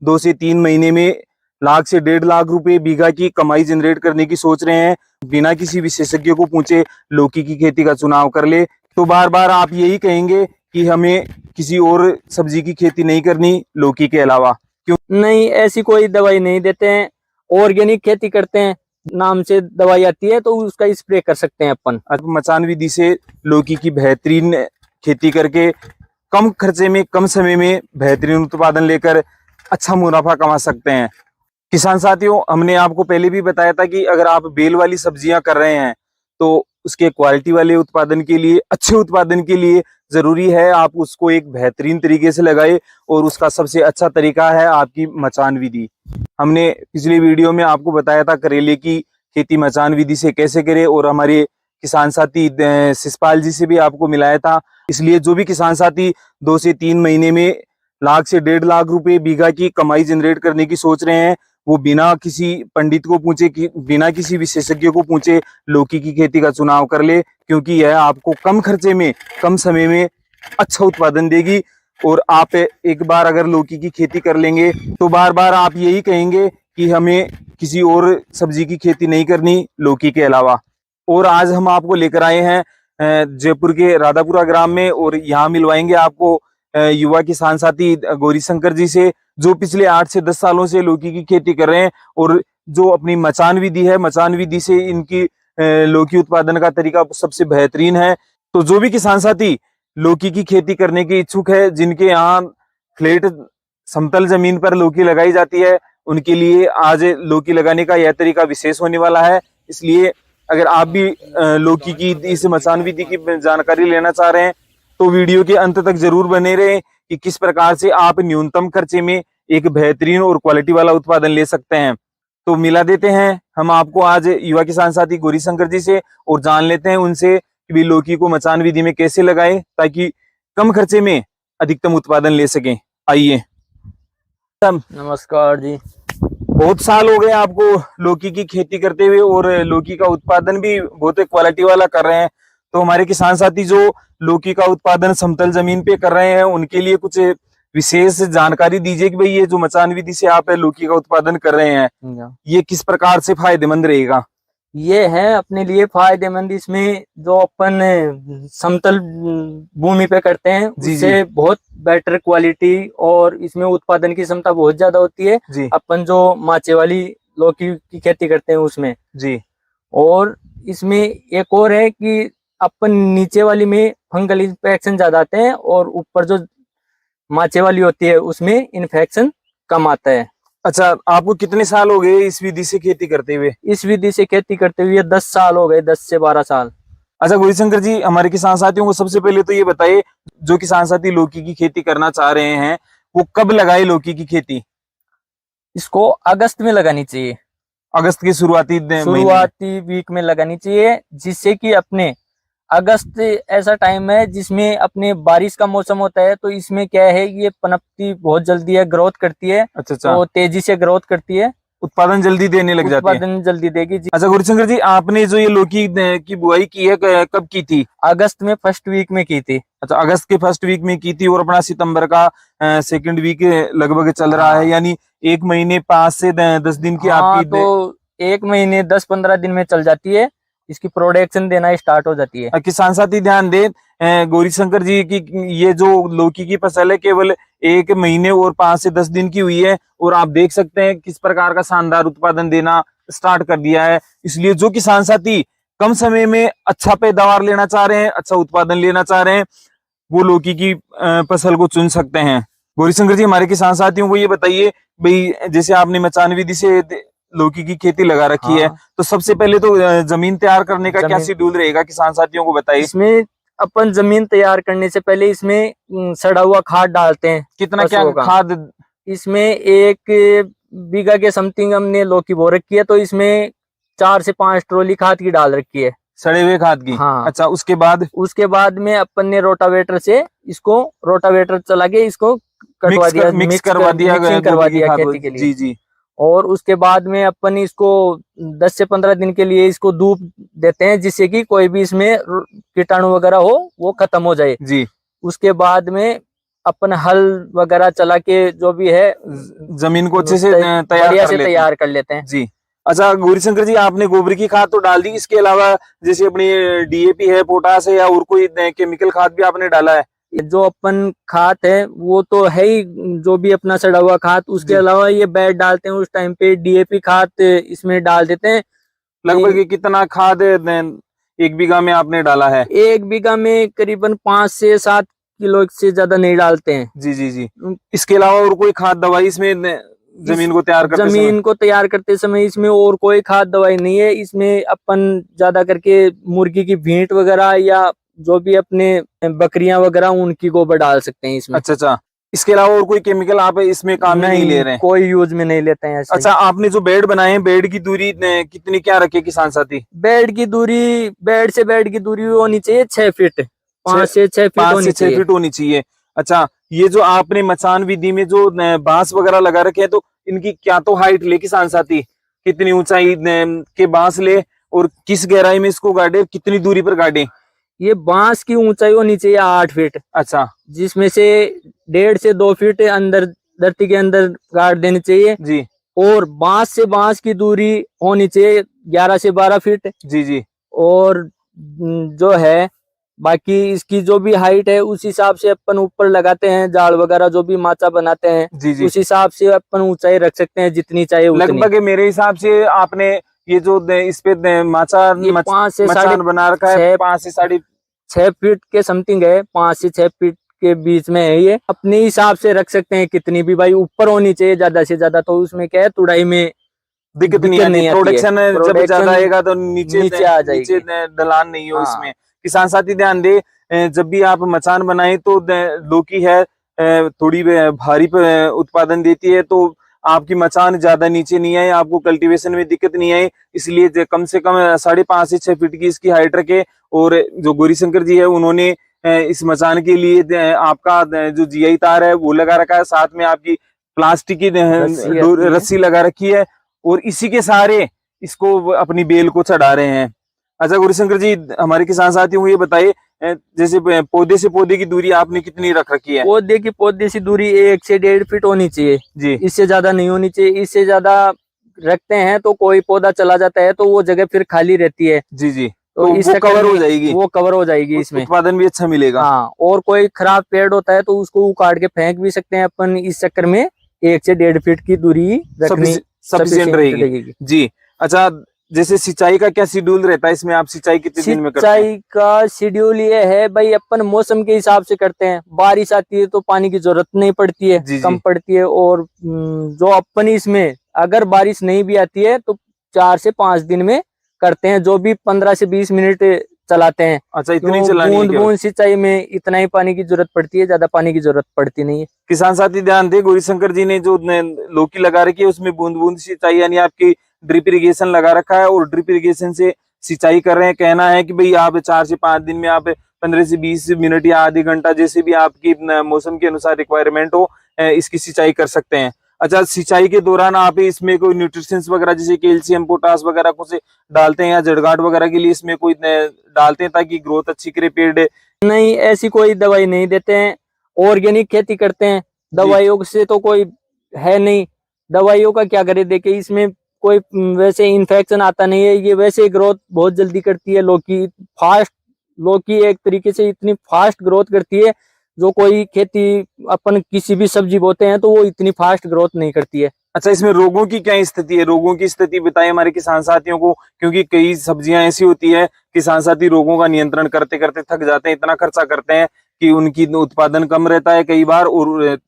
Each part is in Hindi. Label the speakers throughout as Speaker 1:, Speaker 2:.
Speaker 1: 2 से 3 महीने में लाख से 1.5 लाख रुपए बीघा की कमाई जनरेट करने की सोच रहे हैं, बिना किसी विशेषज्ञ को पूछे लौकी की खेती का चुनाव कर ले, तो बार बार आप यही कहेंगे कि हमें किसी और सब्जी की खेती नहीं करनी लौकी के अलावा? क्यों
Speaker 2: नहीं, ऐसी कोई दवाई नहीं देते हैं, ऑर्गेनिक खेती करते हैं, नाम से दवाई आती है तो उसका स्प्रे कर सकते हैं अपन।
Speaker 1: मचान विधि से लौकी की बेहतरीन खेती करके कम खर्चे में कम समय में बेहतरीन उत्पादन लेकर अच्छा मुनाफा कमा सकते हैं। किसान साथियों, हमने आपको पहले भी बताया था कि अगर आप बेल वाली सब्जियां कर रहे हैं तो उसके क्वालिटी वाले उत्पादन के लिए, अच्छे उत्पादन के लिए जरूरी है आप उसको एक बेहतरीन तरीके से लगाए, और उसका सबसे अच्छा तरीका है आपकी मचान विधि। हमने पिछली वीडियो में आपको बताया था करेले की खेती मचान विधि से कैसे करें, और हमारे किसान साथी शिषपाल जी से भी आपको मिलाया था। इसलिए जो भी किसान साथी 2 से 3 महीने में लाख से 1.5 लाख रुपए बीघा की कमाई जनरेट करने की सोच रहे हैं, वो बिना किसी पंडित को पूछे, बिना किसी विशेषज्ञ को पूछे लौकी की खेती का चुनाव कर ले, क्योंकि यह आपको कम खर्चे में कम समय में अच्छा उत्पादन देगी। और आप एक बार अगर लौकी की खेती कर लेंगे तो बार बार आप यही कहेंगे कि हमें किसी और सब्जी की खेती नहीं करनी लौकी के अलावा। और आज हम आपको लेकर आए हैं जयपुर के राधापुरा ग्राम में, और यहाँ मिलवाएंगे आपको युवा किसान साथी गौरी शंकर जी से, जो पिछले 8 से 10 सालों से लौकी की खेती कर रहे हैं, और जो अपनी मचान विधि है, मचान विधि से इनकी लौकी उत्पादन का तरीका सबसे बेहतरीन है। तो जो भी किसान साथी लौकी की खेती करने के इच्छुक है, जिनके यहाँ फ्लैट समतल जमीन पर लौकी लगाई जाती है, उनके लिए आज लौकी लगाने का यह तरीका विशेष होने वाला है। इसलिए अगर आप भी लौकी की इस मचान विधि की जानकारी लेना चाह रहे हैं तो वीडियो के अंत तक जरूर बने रहें कि किस प्रकार से आप न्यूनतम खर्चे में एक बेहतरीन और क्वालिटी वाला उत्पादन ले सकते हैं। तो मिला देते हैं हम आपको आज युवा किसान साथी गौरी शंकर जी से, और जान लेते हैं उनसे कि भी लौकी को मचान विधि में कैसे लगाएं ताकि कम खर्चे में अधिकतम उत्पादन ले सकें। आइए।
Speaker 2: नमस्कार जी।
Speaker 1: बहुत साल हो गए आपको लौकी की खेती करते हुए, और लौकी का उत्पादन भी बहुत क्वालिटी वाला कर रहे हैं। तो हमारे किसान साथी जो लौकी का उत्पादन समतल जमीन पे कर रहे हैं, उनके लिए कुछ विशेष जानकारी दीजिए कि भाई ये जो मचान विधि से आप लौकी का उत्पादन कर रहे हैं, ये किस प्रकार से फायदेमंद रहेगा?
Speaker 2: ये है अपने लिए फायदेमंद। इसमें जो अपन समतल भूमि पे करते हैं उससे बहुत बेटर क्वालिटी, और इसमें उत्पादन की क्षमता बहुत ज्यादा होती है जी। अपन जो माचे वाली लौकी की खेती करते हैं उसमें जी। और इसमें एक और है कि अपन नीचे वाली में फंगल इन्फेक्शन ज्यादा आते हैं, और ऊपर जो माचे वाली होती है उसमें इन्फेक्शन कम आता है।
Speaker 1: अच्छा, आपको कितने साल हो गए इस विधि से खेती करते हुए?
Speaker 2: इस विधि से खेती करते हुए 10 साल हो गए, 10 से 12 साल।
Speaker 1: अच्छा गौरी शंकर जी, हमारे किसान साथियों को सबसे पहले तो ये बताइए, जो किसान साथी लौकी की खेती करना चाह रहे हैं वो कब लगाए लौकी की खेती?
Speaker 2: इसको अगस्त में लगानी चाहिए।
Speaker 1: अगस्त के शुरुआती
Speaker 2: वीक में लगानी चाहिए, जिससे कि अपने अगस्त ऐसा टाइम है जिसमें अपने बारिश का मौसम होता है, तो इसमें क्या है ये पनपती बहुत जल्दी है, ग्रोथ करती है। अच्छा। तो तेजी से ग्रोथ करती है,
Speaker 1: उत्पादन जल्दी देने लग जाती है।
Speaker 2: उत्पादन जल्दी देगी जी।
Speaker 1: अच्छा गौरीशंकर जी, आपने जो ये लौकी की बुआई की है कब की थी?
Speaker 2: अगस्त में फर्स्ट वीक में की थी।
Speaker 1: अच्छा, अगस्त के फर्स्ट वीक में की थी, और अपना सितंबर का सेकंड वीक लगभग चल रहा है, यानी 1 महीने 5 से 10 दिन की आपकी।
Speaker 2: तो 1 महीने 10-15 दिन में चल जाती है, इसकी प्रोडक्शन देना स्टार्ट हो जाती है।
Speaker 1: किसान साथी ध्यान दें, गौरी शंकर जी की ये जो लौकी की फसल है केवल 1 महीने और 5 से 10 दिन की हुई है, और आप देख सकते हैं किस प्रकार का शानदार उत्पादन देना स्टार्ट कर दिया है। इसलिए जो किसान साथी कम समय में अच्छा पैदावार लेना चाह रहे हैं, अच्छा उत्पादन लेना चाह रहे हैं, वो लौकी की फसल को चुन सकते हैं। गौरी शंकर जी, हमारे किसान साथियों को ये बताइए भाई, जैसे आपने मचान विधि से लौकी की खेती लगा रखी है, तो सबसे पहले तो जमीन तैयार करने का क्या शेड्यूल रहेगा, किसान साथियों को बताइए।
Speaker 2: इसमें अपन जमीन तैयार करने से पहले इसमें सड़ा हुआ खाद डालते हैं।
Speaker 1: कितना क्या खाद?
Speaker 2: इसमें 1 बीघा के समथिंग हमने लौकी बो रखी है, तो इसमें 4 से 5 ट्रॉली खाद की डाल रखी है,
Speaker 1: सड़े हुए खाद की।
Speaker 2: हाँ।
Speaker 1: अच्छा, उसके बाद
Speaker 2: में अपन ने रोटावेटर से इसको रोटावेटर चला के इसको कटवा दिया,
Speaker 1: मिक्स करवा दिया
Speaker 2: खेती के लिए
Speaker 1: जी।
Speaker 2: और उसके बाद में अपन इसको 10 से 15 दिन के लिए इसको धूप देते हैं, जिससे कि कोई भी इसमें कीटाणु वगैरह हो वो खत्म हो जाए जी। उसके बाद में अपन हल वगैरह चला के जो भी है
Speaker 1: जमीन को अच्छे से
Speaker 2: बढ़िया
Speaker 1: तैयार
Speaker 2: से तैयार कर लेते हैं।
Speaker 1: जी। अच्छा गौरीशंकर जी, आपने गोबर की खाद तो डाल दी, इसके अलावा जैसे अपनी डीएपी है, पोटास है, या और कोई केमिकल खाद भी आपने डाला है?
Speaker 2: जो अपन खाद है वो तो है ही, जो भी अपना सड़ा हुआ खाद, उसके
Speaker 1: जी।
Speaker 2: अलावा ये बैड डालते हैं उस टाइम पे, डीएपी खाद इसमें डाल देते हैं।
Speaker 1: लगभग कितना खाद एक बीघा में आपने डाला है?
Speaker 2: 1 बीघा में करीबन 5 से 7 किलो से ज्यादा नहीं डालते हैं।
Speaker 1: जी जी जी। इसके अलावा और कोई खाद दवाई इसमें जमीन को तैयार करते
Speaker 2: जमीन को तैयार करते समय इसमें और कोई खाद दवाई नहीं है। इसमें अपन ज्यादा करके मुर्गी की भींट वगैरह या जो भी अपने बकरियां वगैरह उनकी गोबर डाल सकते हैं इसमें।
Speaker 1: अच्छा अच्छा। इसके अलावा और कोई केमिकल आप इसमें काम में नहीं ले रहे हैं?
Speaker 2: कोई यूज में नहीं लेते हैं ऐसे।
Speaker 1: अच्छा, आपने जो बेड बनाए हैं, बेड की दूरी कितनी क्या रखे किसान साथी?
Speaker 2: बेड से बेड की दूरी होनी चाहिए 6 फीट, 5 से 6 फीट
Speaker 1: 5
Speaker 2: होनी
Speaker 1: से 6
Speaker 2: चाहिए।
Speaker 1: फीट होनी चाहिए। अच्छा, ये जो आपने मचान विधि में जो बांस वगैरह लगा रखे हैं, तो इनकी क्या तो हाइट ले किसान साथी, कितनी ऊंचाई के बांस ले और किस गहराई में इसको गाड़े, कितनी दूरी पर गाड़े?
Speaker 2: ये बांस की ऊंचाई होनी चाहिए 8 फीट,
Speaker 1: अच्छा,
Speaker 2: जिसमें से 1.5 से 2 फीट अंदर धरती के अंदर गाड़ देनी चाहिए।
Speaker 1: जी
Speaker 2: और बांस की दूरी होनी चाहिए 11 से 12 फीट।
Speaker 1: जी जी।
Speaker 2: और जो है बाकी इसकी जो भी हाइट है उस हिसाब से अपन ऊपर लगाते हैं, जाल वगैरह जो भी माचा बनाते हैं
Speaker 1: जी जी।
Speaker 2: उस हिसाब से अपन ऊंचाई रख सकते हैं जितनी चाहिए उतनी।
Speaker 1: लगभग मेरे हिसाब से आपने ये जो इस पे माचा
Speaker 2: 5 से
Speaker 1: मचान बना रखा है, 5 से
Speaker 2: 6 फीट के समथिंग है, 5 से 6 फीट के बीच में है। ये अपने हिसाब से रख सकते हैं, कितनी भी भाई ऊपर होनी चाहिए ज्यादा से ज्यादा, तो उसमें क्या है तुड़ाई में
Speaker 1: दिक्कत नहीं आती। प्रोडक्शन जब ज्यादा आएगा तो नीचे
Speaker 2: आ जाएगी,
Speaker 1: ढलान नहीं हो।
Speaker 2: हाँ।
Speaker 1: इसमें किसान साथी ध्यान दे, जब भी आप मचान बनाए तो लौकी है थोड़ी भारी उत्पादन देती है, तो आपकी मचान ज्यादा नीचे नहीं आए, आपको कल्टीवेशन में दिक्कत नहीं आए, इसलिए कम से कम 5.5 से 6 फीट की इसकी हाइट रखे। और जो गौरीशंकर जी है उन्होंने इस मचान के लिए आपका जो जीआई तार है वो लगा रखा है, साथ में आपकी प्लास्टिक की रस्सी लगा रखी है, और इसी के सहारे इसको अपनी बेल को चढ़ा रहे हैं। अच्छा गौरीशंकर जी, हमारे किसान साथियों को ये बताइए, जैसे पौधे से पौधे की दूरी आपने कितनी रख रखी है?
Speaker 2: पौधे की दूरी 1 से 1.5 फीट होनी चाहिए
Speaker 1: जी।
Speaker 2: इससे ज्यादा नहीं होनी चाहिए। इससे ज्यादा रखते हैं तो कोई पौधा चला जाता है तो वो जगह फिर खाली रहती है।
Speaker 1: जी जी।
Speaker 2: तो
Speaker 1: वो कवर हो जाएगी, इसमें उत्पादन भी अच्छा मिलेगा।
Speaker 2: हाँ, और कोई खराब पेड़ होता है तो उसको उखाड़ के फेंक भी सकते हैं अपन। इस चक्कर में 1 से 1.5 फीट की दूरी रखनी
Speaker 1: सफिशिएंट रहेगी। जी। अच्छा, जैसे सिंचाई का क्या शेड्यूल रहता है इसमें, आप सिंचाई कितने दिन में करते हैं?
Speaker 2: सिंचाई का शेड्यूल ये है भाई, अपन मौसम के हिसाब से करते हैं। बारिश आती है तो पानी की जरूरत नहीं पड़ती है, कम पड़ती है। और जो अपन इसमें अगर बारिश नहीं भी आती है तो 4 से 5 दिन में करते हैं, जो भी 15 से 20 मिनट चलाते हैं।
Speaker 1: अच्छा, इतनी चलानी है?
Speaker 2: बूंद सिंचाई में इतना ही पानी की जरूरत पड़ती है, ज्यादा पानी की जरूरत पड़ती नहीं है।
Speaker 1: किसान साथी ध्यान दे, गौरीशंकर जी ने जो लौकी लगा रखी है उसमें बूंद सिंचाई यानी आपकी ड्रिप इरिगेशन लगा रखा है, और ड्रिप इरिगेशन से सिंचाई कर रहे हैं। कहना है कि भाई आप 4 से 5 दिन में आप 15 से 20 मिनट या आधे घंटा, जैसे भी आपकी मौसम के अनुसार रिक्वायरमेंट हो, इसकी सिंचाई कर सकते हैं। अच्छा, सिंचाई के दौरान आप इसमें कोई न्यूट्रिशंस वगैरह जैसे कैल्शियम पोटास वगैरह कुछ डालते हैं, या जड़गाट वगैरह के लिए इसमें कोई डालते हैं ताकि ग्रोथ अच्छी करे पेड़?
Speaker 2: नहीं, ऐसी कोई दवाई नहीं देते हैं। ऑर्गेनिक खेती करते हैं, दवाइयों से तो कोई है नहीं। दवाइयों का क्या करे, देखे इसमें कोई वैसे इन्फेक्शन आता नहीं है। ये वैसे ग्रोथ बहुत जल्दी करती है लौकी, फास्ट। लौकी एक तरीके से इतनी फास्ट ग्रोथ करती है, जो कोई खेती अपन किसी भी सब्जी बोते हैं तो वो इतनी फास्ट ग्रोथ नहीं करती है।
Speaker 1: अच्छा, इसमें रोगों की क्या स्थिति है? रोगों की स्थिति बताएं हमारे किसान साथियों को, क्योंकि कई सब्जियां ऐसी होती है किसान साथी रोगों का नियंत्रण करते करते थक जाते हैं, इतना खर्चा करते हैं कि उनकी उत्पादन कम रहता है कई बार, और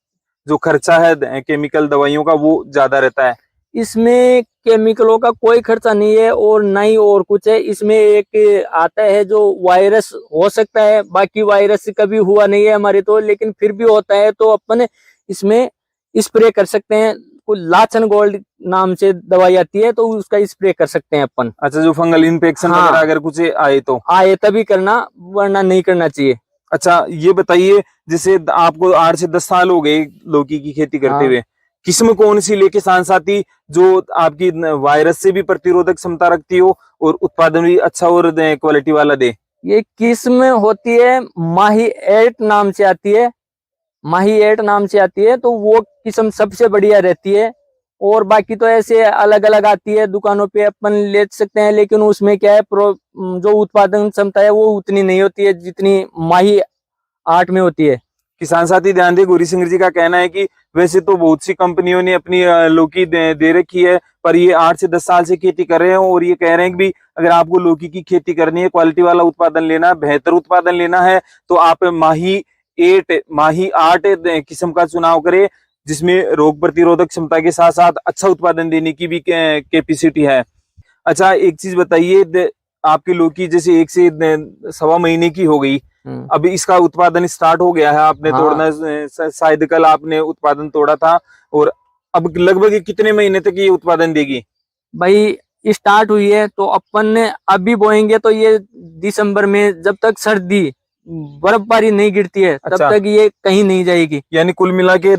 Speaker 1: जो खर्चा है केमिकल दवाइयों का वो ज्यादा रहता है।
Speaker 2: इसमें केमिकलों का कोई खर्चा नहीं है और ना ही और कुछ है। इसमें एक आता है जो वायरस हो सकता है, बाकी वायरस कभी हुआ नहीं है हमारे तो, लेकिन फिर भी होता है तो अपन इसमें स्प्रे कर सकते हैं। कोई लाचन गोल्ड नाम से दवाई आती है तो उसका स्प्रे कर सकते हैं अपन।
Speaker 1: अच्छा, जो फंगल इन्फेक्शन वगैरह अगर कुछ आए
Speaker 2: तभी करना, वरना नहीं करना चाहिए।
Speaker 1: अच्छा, ये बताइए, जैसे आपको 8 से 10 साल हो गए लौकी की खेती करते हुए, किस्म कौन सी ले किसान साथी जो आपकी वायरस से भी प्रतिरोधक क्षमता रखती हो और उत्पादन भी अच्छा और क्वालिटी वाला दे?
Speaker 2: ये किस्म होती है माही 8 नाम से आती है। माही 8 नाम से आती है, तो वो किस्म सबसे बढ़िया रहती है। और बाकी तो ऐसे अलग अलग आती है, दुकानों पे अपन ले सकते हैं, लेकिन उसमें क्या है, जो उत्पादन क्षमता है वो उतनी नहीं होती है जितनी माही 8 में होती है।
Speaker 1: किसान साथी ध्यान दे, गौरीशंकर जी का कहना है कि वैसे तो बहुत सी कंपनियों ने अपनी लौकी दे रखी है, पर ये 8 से 10 साल से खेती कर रहे हैं और ये कह रहे हैं कि भी अगर आपको लौकी की खेती करनी है, क्वालिटी वाला उत्पादन लेना, बेहतर उत्पादन लेना है, तो आप माही 8 किस्म का चुनाव करें, जिसमें रोग प्रतिरोधक क्षमता के साथ साथ अच्छा उत्पादन देने की भी कैपेसिटी है। अच्छा, एक चीज बताइए, आपकी लौकी जैसे 1 से 1.25 महीने की हो गई, अभी इसका उत्पादन स्टार्ट हो गया है, आपने
Speaker 2: हाँ।
Speaker 1: तोड़ना शायद कल आपने उत्पादन तोड़ा था, और अब लगभग कितने महीने तक ये उत्पादन देगी?
Speaker 2: भाई स्टार्ट हुई है तो अपन ने अभी बोएंगे तो ये दिसंबर में, जब तक सर्दी बर्फबारी नहीं गिरती है तब
Speaker 1: अच्छा।
Speaker 2: तक ये कहीं नहीं जाएगी।
Speaker 1: यानी कुल मिला के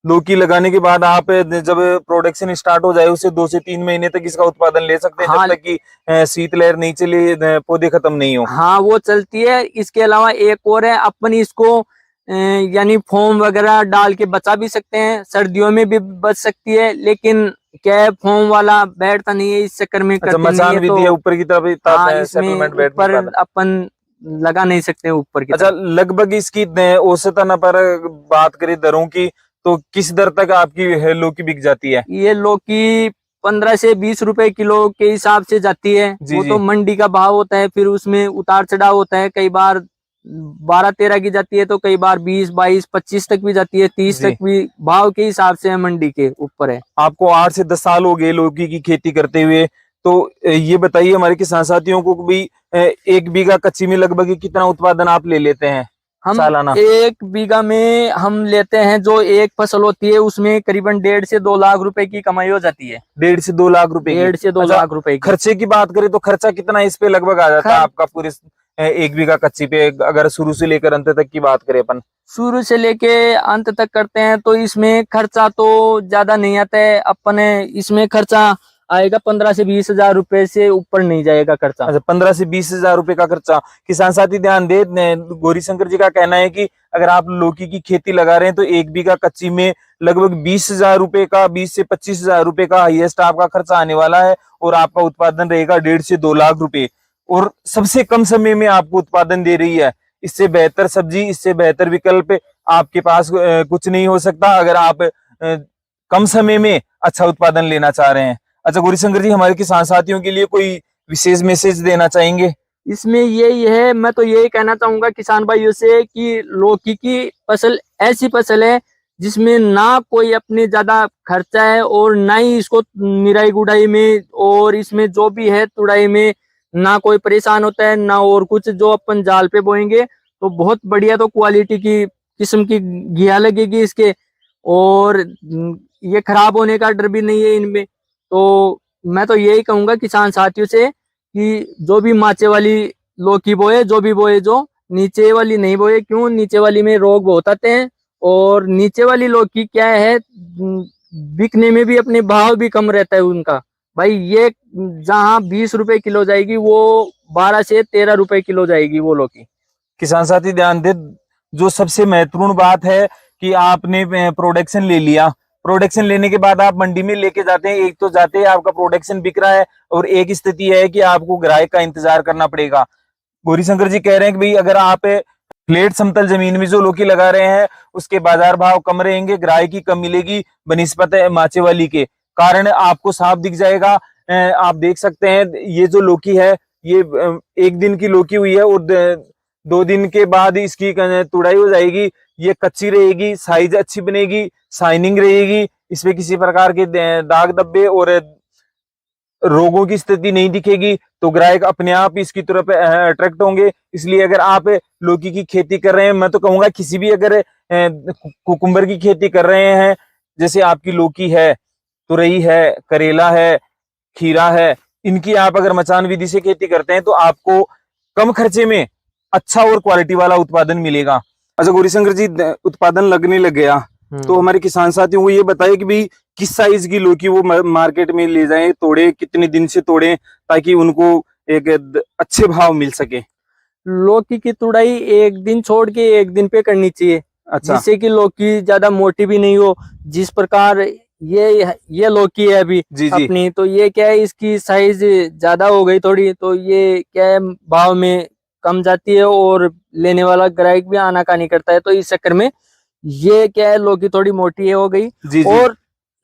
Speaker 1: लौकी लगाने के बाद आप जब प्रोडक्शन स्टार्ट हो जाए उससे 2 से 3 महीने तक इसका उत्पादन ले सकते हैं,
Speaker 2: हाँ।
Speaker 1: जब तक कि शीतलहर नहीं चले, पौधे खत्म नहीं हो।
Speaker 2: हाँ, वो चलती है। इसके अलावा एक और है, अपन इसको यानी फोम वगैरह डाल के बचा भी सकते हैं, सर्दियों में भी बच सकती है, लेकिन क्या है, फोम वाला बैठता नहीं है, इस चक्कर में
Speaker 1: अच्छा,
Speaker 2: करते नहीं
Speaker 1: मचान
Speaker 2: है,
Speaker 1: भी
Speaker 2: तो
Speaker 1: दिया ऊपर की तरफ,
Speaker 2: हाँ, इसमें
Speaker 1: सेटलमेंट बैठ नहीं
Speaker 2: ऊपर
Speaker 1: पाता।
Speaker 2: अपन लगा नहीं सकते ऊपर की
Speaker 1: अच्छा,
Speaker 2: तरफ।
Speaker 1: लगभग इसकी औसतन पर बात करें दरों की, तो किस दर तक आपकी लौकी बिक जाती है?
Speaker 2: ये लौकी 15 से 20 रुपए किलो के हिसाब से जाती है।
Speaker 1: जी
Speaker 2: वो
Speaker 1: जी।
Speaker 2: तो मंडी का भाव होता है, फिर उसमें उतार चढ़ाव होता है, कई बार 12-13 की जाती है, तो कई बार 20, 22, 25 तक भी जाती है, 30
Speaker 1: जी।
Speaker 2: तक भी, भाव के हिसाब से है, मंडी के ऊपर है।
Speaker 1: आपको 8 से 10 साल हो गए लौकी की खेती करते हुए, तो ये बताइए हमारे किसान साथियों को भी, 1 बीघा कच्ची में लगभग कितना उत्पादन आप ले लेते हैं
Speaker 2: हम
Speaker 1: सालाना?
Speaker 2: 1 बीघा में हम लेते हैं, जो एक फसल होती है उसमें करीबन 1.5 से 2 लाख रुपए की कमाई हो जाती है।
Speaker 1: 1.5 से 2 लाख रुपए की?
Speaker 2: 1.5 से 2
Speaker 1: अच्छा,
Speaker 2: लाख रुपए की।
Speaker 1: खर्चे की बात करें तो खर्चा कितना इस पे लगभग आ जाता है आपका पूरे 1 बीघा कच्ची पे, अगर शुरू से लेकर अंत तक की बात करें अपन?
Speaker 2: शुरू से लेके अंत तक करते हैं तो इसमें खर्चा तो ज्यादा नहीं आता है, अपने इसमें खर्चा आएगा 15 से 20 हजार रुपए से ऊपर नहीं जाएगा खर्चा।
Speaker 1: अच्छा, 15 से 20 हजार रुपए का खर्चा। किसान साथी ध्यान दे, गौरीशंकर जी का कहना है कि अगर आप लौकी की खेती लगा रहे हैं तो 1 बीघा कच्ची में लगभग 20,000 रुपए का, 20 से 25,000 रुपए का हाईएस्ट आपका खर्चा आने वाला है, और आपका उत्पादन रहेगा 1.5 से 2 लाख रुपए, और सबसे कम समय में आपको उत्पादन दे रही है। इससे बेहतर सब्जी, इससे बेहतर विकल्प आपके पास कुछ नहीं हो सकता, अगर आप कम समय में अच्छा उत्पादन लेना चाह रहे हैं। अच्छा गौरीशंकर जी, हमारे किसान साथियों के लिए कोई विशेष मैसेज देना चाहेंगे?
Speaker 2: इसमें यही है, मैं तो यही कहना चाहूंगा किसान भाइयों से कि लौकी की फसल ऐसी फसल है जिसमें ना कोई अपने ज्यादा खर्चा है, और ना ही इसको निराई गुड़ाई में और इसमें जो भी है तुड़ाई में ना कोई परेशान होता है, ना और कुछ। जो अपन जाल पे बोएंगे तो बहुत बढ़िया, तो क्वालिटी की किस्म की घिया लगेगी इसके, और ये खराब होने का डर भी नहीं है इनमें। तो मैं तो यही कहूंगा किसान साथियों से कि जो भी माचे वाली लौकी बोए, जो भी बोए, जो नीचे वाली नहीं बोए। क्यों? नीचे वाली में रोग बहुत आते हैं, और नीचे वाली लौकी क्या है, बिकने में भी अपने भाव भी कम रहता है उनका। भाई ये जहाँ 20 रुपए किलो जाएगी, वो 12 से 13 रुपए किलो जाएगी वो लौकी।
Speaker 1: किसान साथी ध्यान दे, जो सबसे महत्वपूर्ण बात है कि आपने प्रोडक्शन ले लिया, प्रोडक्शन लेने के बाद आप मंडी में लेके जाते हैं, एक तो जाते हैं आपका प्रोडक्शन बिक रहा है, और एक स्थिति है कि आपको ग्राहक का इंतजार करना पड़ेगा। गौरीशंकर जी कह रहे हैं कि भाई अगर आप फ्लैट समतल जमीन में जो लौकी लगा रहे हैं उसके बाजार भाव कम रहेंगे, ग्राहकी कम मिलेगी बनिस्बत माचे वाली के, कारण आपको साफ दिख जाएगा। आप देख सकते हैं ये जो लौकी है, ये 1 दिन की लौकी हुई है, और 2 दिन के बाद इसकी तुड़ाई हो जाएगी। ये कच्ची रहेगी, साइज अच्छी बनेगी, शाइनिंग रहेगी, इसमें किसी प्रकार के दाग धब्बे और रोगों की स्थिति नहीं दिखेगी, तो ग्राहक अपने आप इसकी तरफ अट्रैक्ट होंगे। इसलिए अगर आप लौकी की खेती कर रहे हैं, मैं तो कहूंगा किसी भी, अगर कुकुम्बर की खेती कर रहे हैं, जैसे आपकी लौकी है, तुरई है, करेला है, खीरा है, इनकी आप अगर मचान विधि से खेती करते हैं तो आपको कम खर्चे में अच्छा और क्वालिटी वाला उत्पादन मिलेगा। अच्छा गौरीशंकर जी, उत्पादन लगने लग गया, तो हमारे किसान साथियों को ये बताइए कि भाई किस साइज की लौकी वो मार्केट में ले जाएं, तोड़े कितने दिन से तोड़ें, ताकि उनको एक अच्छे भाव मिल सके?
Speaker 2: लौकी की तुड़ाई 1 दिन छोड़ के 1 दिन पे करनी चाहिए।
Speaker 1: अच्छा
Speaker 2: जिससे कि लौकी ज्यादा मोटी भी नहीं हो। जिस प्रकार ये लौकी है अभी
Speaker 1: जी जी
Speaker 2: अपनी, तो ये क्या है, इसकी साइज ज्यादा हो गई थोड़ी, तो ये क्या है, भाव में कम जाती है और लेने वाला ग्राहक भी आनाकानी करता है। तो इस चक्कर में ये क्या है, लौकी थोड़ी मोटी हो गई।
Speaker 1: जी जी
Speaker 2: और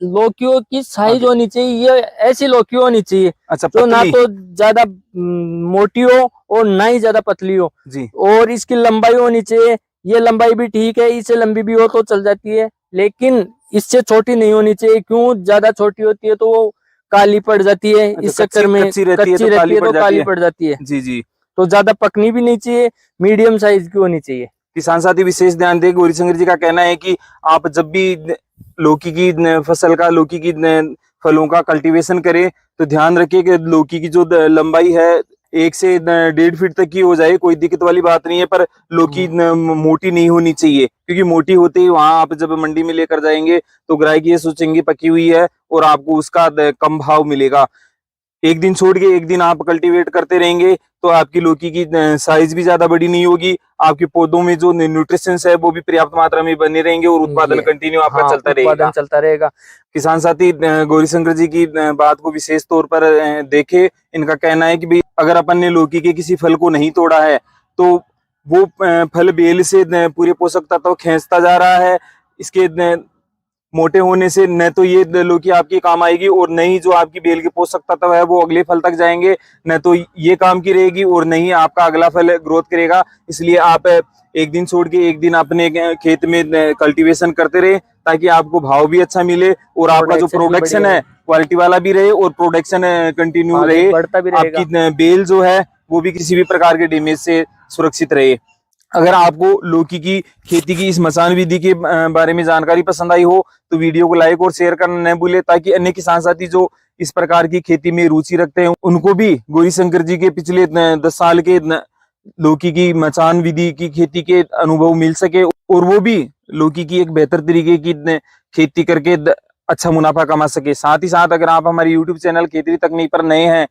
Speaker 2: लौकियों की साइज
Speaker 1: आगे।
Speaker 2: होनी चाहिए, ये ऐसी लौकी होनी चाहिए
Speaker 1: अच्छा
Speaker 2: जो ना
Speaker 1: पतली
Speaker 2: तो ज्यादा मोटी हो और ना ही ज्यादा पतली हो।
Speaker 1: जी
Speaker 2: और इसकी लंबाई होनी चाहिए, ये लंबाई भी ठीक है, इससे लंबी भी हो तो चल जाती है, लेकिन इससे छोटी नहीं होनी चाहिए। क्यों, ज्यादा छोटी होती है तो वो काली पड़ जाती है।
Speaker 1: अच्छा,
Speaker 2: इस चक्कर में
Speaker 1: कच्ची रहती है
Speaker 2: कच्ची
Speaker 1: तो
Speaker 2: रहती है तो
Speaker 1: जाती
Speaker 2: काली
Speaker 1: है।
Speaker 2: पड़ जाती है।
Speaker 1: जी जी
Speaker 2: तो ज्यादा पकनी भी नहीं चाहिए, मीडियम साइज की होनी चाहिए।
Speaker 1: किसान साथी विशेष ध्यान दें, गौरीशंकर जी का कहना है कि आप जब भी लौकी की फसल का, लौकी की फलों का कल्टीवेशन करें तो ध्यान रखिए कि लौकी की जो लंबाई है 1 से 1.5 फीट तक की हो जाए, कोई दिक्कत वाली बात नहीं है, पर लौकी मोटी नहीं होनी चाहिए, क्योंकि मोटी होते ही वहां आप जब मंडी में लेकर जाएंगे तो ग्राहक ये सोचेंगे पकी हुई है और आपको उसका कम भाव मिलेगा। एक दिन छोड़ के एक दिन आप कल्टीवेट करते रहेंगे तो आपकी लौकी की साइज भी ज्यादा बड़ी नहीं होगी, आपके पौधों में जो न्यूट्रिशंस है वो भी पर्याप्त मात्रा में बने रहेंगे और उत्पादन कंटिन्यू आपका
Speaker 2: हाँ,
Speaker 1: चलता रहेगा।
Speaker 2: उत्पादन चलता रहेगा।
Speaker 1: किसान साथी गौरीशंकर जी की बात को विशेष तौर पर देखे, इनका कहना है कि भाई अगर अपन ने लौकी के किसी फल को नहीं तोड़ा है तो वो फल बेल से पूरे पोषक तत्व खींचता जा रहा है। इसके मोटे होने से न तो ये लौकी आपकी काम आएगी और न ही जो आपकी बेल के पोषक तत्व है वो अगले फल तक जाएंगे, न तो ये काम की रहेगी और न ही आपका अगला फल ग्रोथ करेगा। इसलिए आप एक दिन छोड़ के एक दिन अपने खेत में कल्टीवेशन करते रहे ताकि आपको भाव भी अच्छा मिले और आपका जो प्रोडक्शन है क्वालिटी वाला भी रहे और प्रोडक्शन कंटिन्यू रहे,
Speaker 2: बढ़ता भी रहेगा।
Speaker 1: आपकी बेल जो है वो भी किसी भी प्रकार के डैमेज से सुरक्षित रहे। अगर आपको लौकी की खेती की इस मचान विधि के बारे में जानकारी पसंद आई हो तो वीडियो को लाइक और शेयर करना न भूले, ताकि अन्य किसान साथी जो इस प्रकार की खेती में रुचि रखते हैं उनको भी गौरीशंकर जी के पिछले 10 साल के लौकी की मचान विधि की खेती के अनुभव मिल सके और वो भी लौकी की एक बेहतर तरीके की खेती करके अच्छा मुनाफा कमा सके। साथ ही साथ अगर आप हमारे YouTube चैनल खेती तकनीक पर नए हैं